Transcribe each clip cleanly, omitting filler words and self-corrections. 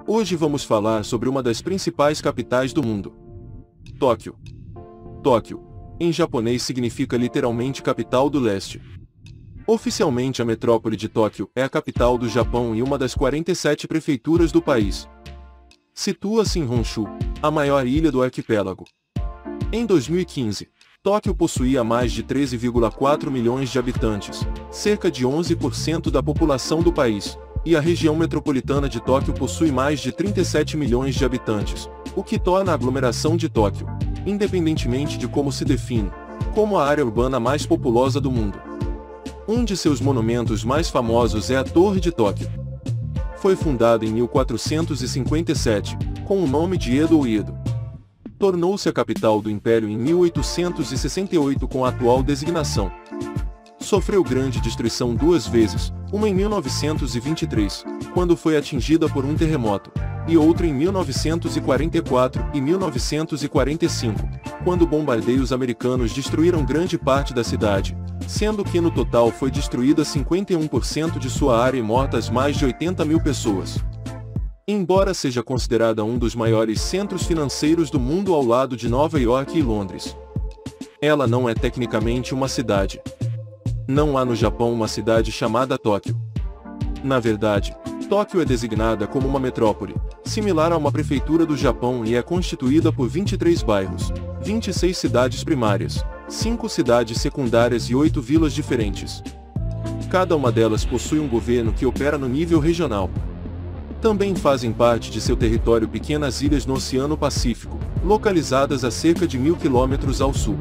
Hoje vamos falar sobre uma das principais capitais do mundo. Tóquio. Tóquio, em japonês significa literalmente capital do leste. Oficialmente a metrópole de Tóquio é a capital do Japão e uma das 47 prefeituras do país. Situa-se em Honshu, a maior ilha do arquipélago. Em 2015, Tóquio possuía mais de 13,4 milhões de habitantes, cerca de 11% da população do país, e a região metropolitana de Tóquio possui mais de 37 milhões de habitantes, o que torna a aglomeração de Tóquio, independentemente de como se define, como a área urbana mais populosa do mundo. Um de seus monumentos mais famosos é a Torre de Tóquio. Foi fundada em 1457, com o nome de Edo Uedo. Tornou-se a capital do Império em 1868 com a atual designação. Sofreu grande destruição duas vezes, uma em 1923, quando foi atingida por um terremoto, e outra em 1944 e 1945, quando bombardeios americanos destruíram grande parte da cidade, sendo que no total foi destruída 51% de sua área e mortas mais de 80 mil pessoas. Embora seja considerada um dos maiores centros financeiros do mundo ao lado de Nova York e Londres, ela não é tecnicamente uma cidade. Não há no Japão uma cidade chamada Tóquio. Na verdade, Tóquio é designada como uma metrópole, similar a uma prefeitura do Japão e é constituída por 23 bairros, 26 cidades primárias, 5 cidades secundárias e 8 vilas diferentes. Cada uma delas possui um governo que opera no nível regional. Também fazem parte de seu território pequenas ilhas no Oceano Pacífico, localizadas a cerca de 1.000 quilômetros ao sul.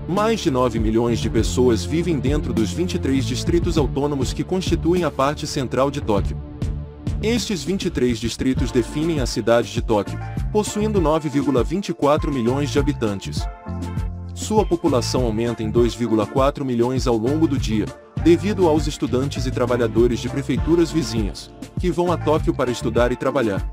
Mais de 9 milhões de pessoas vivem dentro dos 23 distritos autônomos que constituem a parte central de Tóquio. Estes 23 distritos definem a cidade de Tóquio, possuindo 9,24 milhões de habitantes. Sua população aumenta em 2,4 milhões ao longo do dia, devido aos estudantes e trabalhadores de prefeituras vizinhas, que vão a Tóquio para estudar e trabalhar.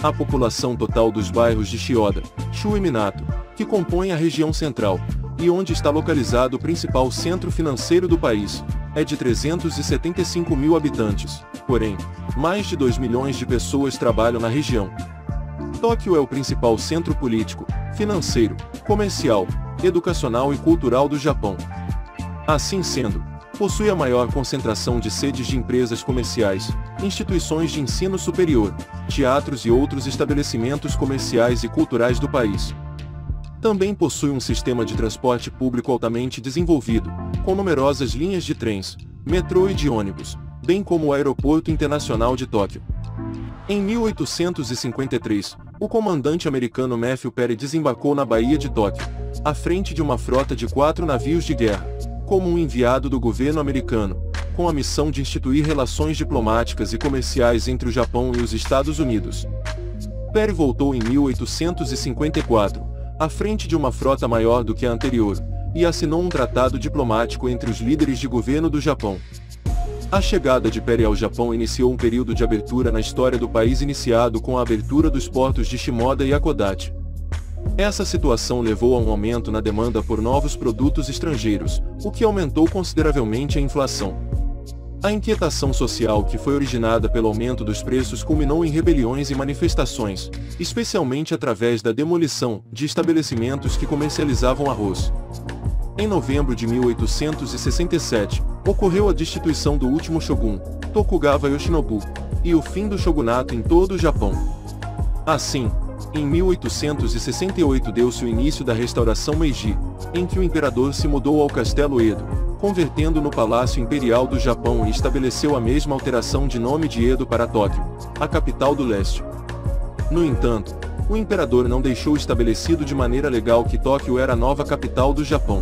A população total dos bairros de Chiyoda, Shu e Minato, que compõem a região central, e onde está localizado o principal centro financeiro do país, é de 375 mil habitantes, porém, mais de 2 milhões de pessoas trabalham na região. Tóquio é o principal centro político, financeiro, comercial, educacional e cultural do Japão. Assim sendo, possui a maior concentração de sedes de empresas comerciais, instituições de ensino superior, teatros e outros estabelecimentos comerciais e culturais do país. Também possui um sistema de transporte público altamente desenvolvido, com numerosas linhas de trens, metrô e de ônibus, bem como o Aeroporto Internacional de Tóquio. Em 1853, o comandante americano Matthew Perry desembarcou na Baía de Tóquio, à frente de uma frota de 4 navios de guerra, como um enviado do governo americano, com a missão de instituir relações diplomáticas e comerciais entre o Japão e os Estados Unidos. Perry voltou em 1854, à frente de uma frota maior do que a anterior, e assinou um tratado diplomático entre os líderes de governo do Japão. A chegada de Perry ao Japão iniciou um período de abertura na história do país iniciado com a abertura dos portos de Shimoda e Hakodate. Essa situação levou a um aumento na demanda por novos produtos estrangeiros, o que aumentou consideravelmente a inflação. A inquietação social que foi originada pelo aumento dos preços culminou em rebeliões e manifestações, especialmente através da demolição de estabelecimentos que comercializavam arroz. Em novembro de 1867, ocorreu a destituição do último shogun, Tokugawa Yoshinobu, e o fim do shogunato em todo o Japão. Assim, em 1868 deu-se o início da restauração Meiji, em que o imperador se mudou ao Castelo Edo, convertendo no Palácio Imperial do Japão e estabeleceu a mesma alteração de nome de Edo para Tóquio, a capital do leste. No entanto, o imperador não deixou estabelecido de maneira legal que Tóquio era a nova capital do Japão.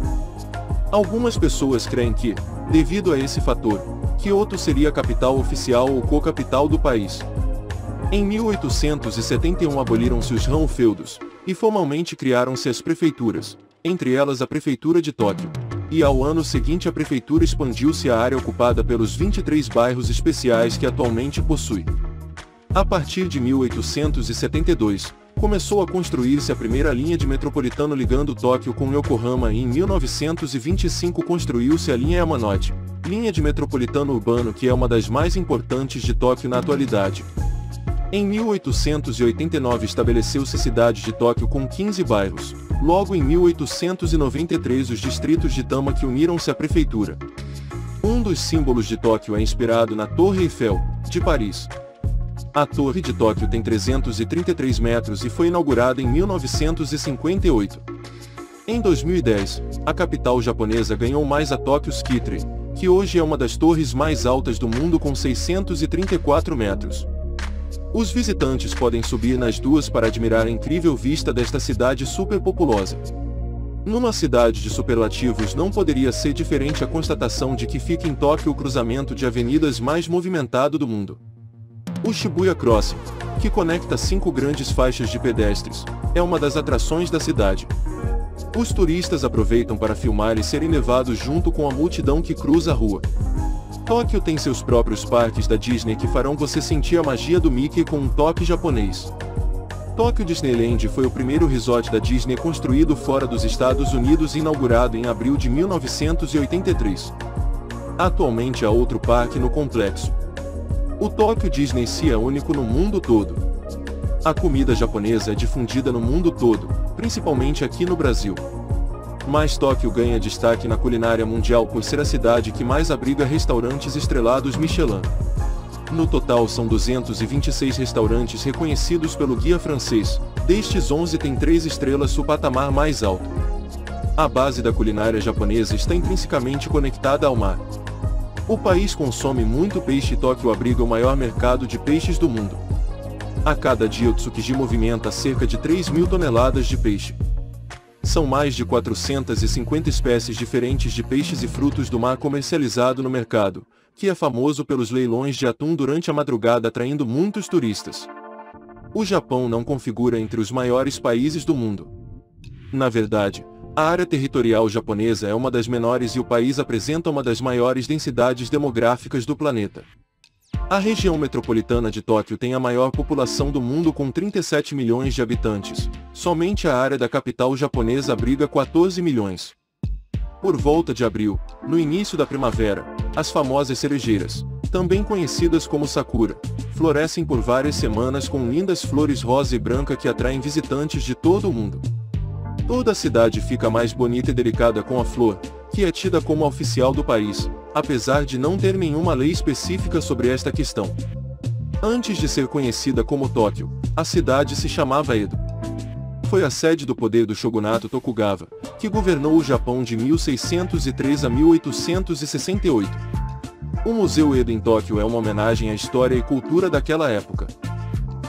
Algumas pessoas creem que, devido a esse fator, Kyoto seria a capital oficial ou co-capital do país. Em 1871 aboliram-se os Rão-feudos, e formalmente criaram-se as prefeituras, entre elas a Prefeitura de Tóquio. E ao ano seguinte a prefeitura expandiu-se à área ocupada pelos 23 bairros especiais que atualmente possui. A partir de 1872, começou a construir-se a primeira linha de metropolitano ligando Tóquio com Yokohama e em 1925 construiu-se a linha Yamanote, linha de metropolitano urbano que é uma das mais importantes de Tóquio na atualidade. Em 1889 estabeleceu-se a cidade de Tóquio com 15 bairros. Logo em 1893 os distritos de Tamaki uniram-se à prefeitura. Um dos símbolos de Tóquio é inspirado na Torre Eiffel, de Paris. A Torre de Tóquio tem 333 metros e foi inaugurada em 1958. Em 2010, a capital japonesa ganhou mais a Tokyo Skytree, que hoje é uma das torres mais altas do mundo com 634 metros. Os visitantes podem subir nas duas para admirar a incrível vista desta cidade superpopulosa. Numa cidade de superlativos não poderia ser diferente a constatação de que fica em Tóquio o cruzamento de avenidas mais movimentado do mundo. O Shibuya Crossing, que conecta 5 grandes faixas de pedestres, é uma das atrações da cidade. Os turistas aproveitam para filmar e serem levados junto com a multidão que cruza a rua. Tóquio tem seus próprios parques da Disney que farão você sentir a magia do Mickey com um toque japonês. Tóquio Disneyland foi o primeiro resort da Disney construído fora dos Estados Unidos e inaugurado em abril de 1983. Atualmente há outro parque no complexo. O Tóquio Disney Sea é único no mundo todo. A comida japonesa é difundida no mundo todo, principalmente aqui no Brasil. Mas Tóquio ganha destaque na culinária mundial por ser a cidade que mais abriga restaurantes estrelados Michelin. No total são 226 restaurantes reconhecidos pelo guia francês, destes 11 têm 3 estrelas, o patamar mais alto. A base da culinária japonesa está intrinsecamente conectada ao mar. O país consome muito peixe e Tóquio abriga o maior mercado de peixes do mundo. A cada dia o Tsukiji movimenta cerca de 3.000 toneladas de peixe. São mais de 450 espécies diferentes de peixes e frutos do mar comercializado no mercado, que é famoso pelos leilões de atum durante a madrugada atraindo muitos turistas. O Japão não configura entre os maiores países do mundo. Na verdade, a área territorial japonesa é uma das menores e o país apresenta uma das maiores densidades demográficas do planeta. A região metropolitana de Tóquio tem a maior população do mundo com 37 milhões de habitantes. Somente a área da capital japonesa abriga 14 milhões. Por volta de abril, no início da primavera, as famosas cerejeiras, também conhecidas como sakura, florescem por várias semanas com lindas flores rosa e branca que atraem visitantes de todo o mundo. Toda a cidade fica mais bonita e delicada com a flor, que é tida como a oficial do país, apesar de não ter nenhuma lei específica sobre esta questão. Antes de ser conhecida como Tóquio, a cidade se chamava Edo. Foi a sede do poder do shogunato Tokugawa, que governou o Japão de 1603 a 1868. O Museu Edo em Tóquio é uma homenagem à história e cultura daquela época.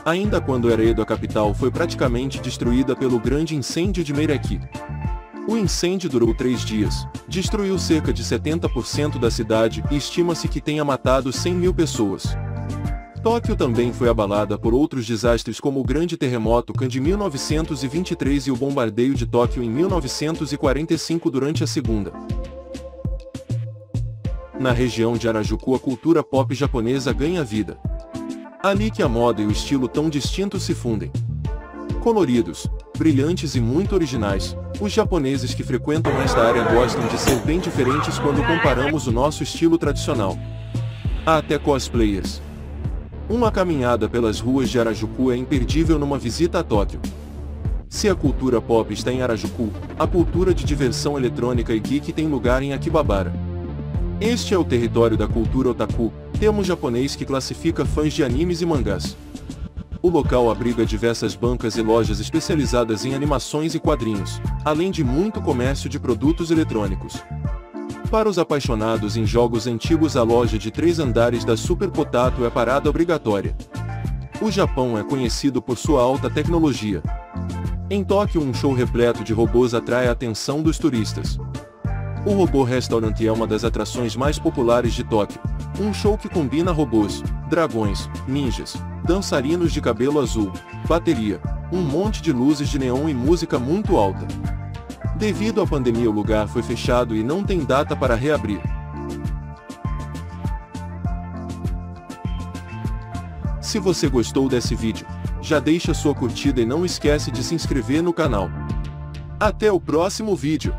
Ainda quando era Edo a capital foi praticamente destruída pelo grande incêndio de Meiraki. O incêndio durou 3 dias, destruiu cerca de 70% da cidade e estima-se que tenha matado 100.000 pessoas. Tóquio também foi abalada por outros desastres como o Grande Terremoto Kan de 1923 e o bombardeio de Tóquio em 1945 durante a Segunda. Na região de Harajuku a cultura pop japonesa ganha vida. Ali que a moda e o estilo tão distintos se fundem. Coloridos, brilhantes e muito originais, os japoneses que frequentam esta área gostam de ser bem diferentes quando comparamos o nosso estilo tradicional. Há até cosplayers. Uma caminhada pelas ruas de Harajuku é imperdível numa visita a Tóquio. Se a cultura pop está em Harajuku, a cultura de diversão eletrônica e geek tem lugar em Akihabara. Este é o território da cultura otaku, termo japonês que classifica fãs de animes e mangás. O local abriga diversas bancas e lojas especializadas em animações e quadrinhos, além de muito comércio de produtos eletrônicos. Para os apaixonados em jogos antigos, a loja de 3 andares da Super Potato é parada obrigatória. O Japão é conhecido por sua alta tecnologia. Em Tóquio, um show repleto de robôs atrai a atenção dos turistas. O Robô Restaurant é uma das atrações mais populares de Tóquio, um show que combina robôs, dragões, ninjas, dançarinos de cabelo azul, bateria, um monte de luzes de neon e música muito alta. Devido à pandemia o lugar foi fechado e não tem data para reabrir. Se você gostou desse vídeo, já deixa sua curtida e não esquece de se inscrever no canal. Até o próximo vídeo!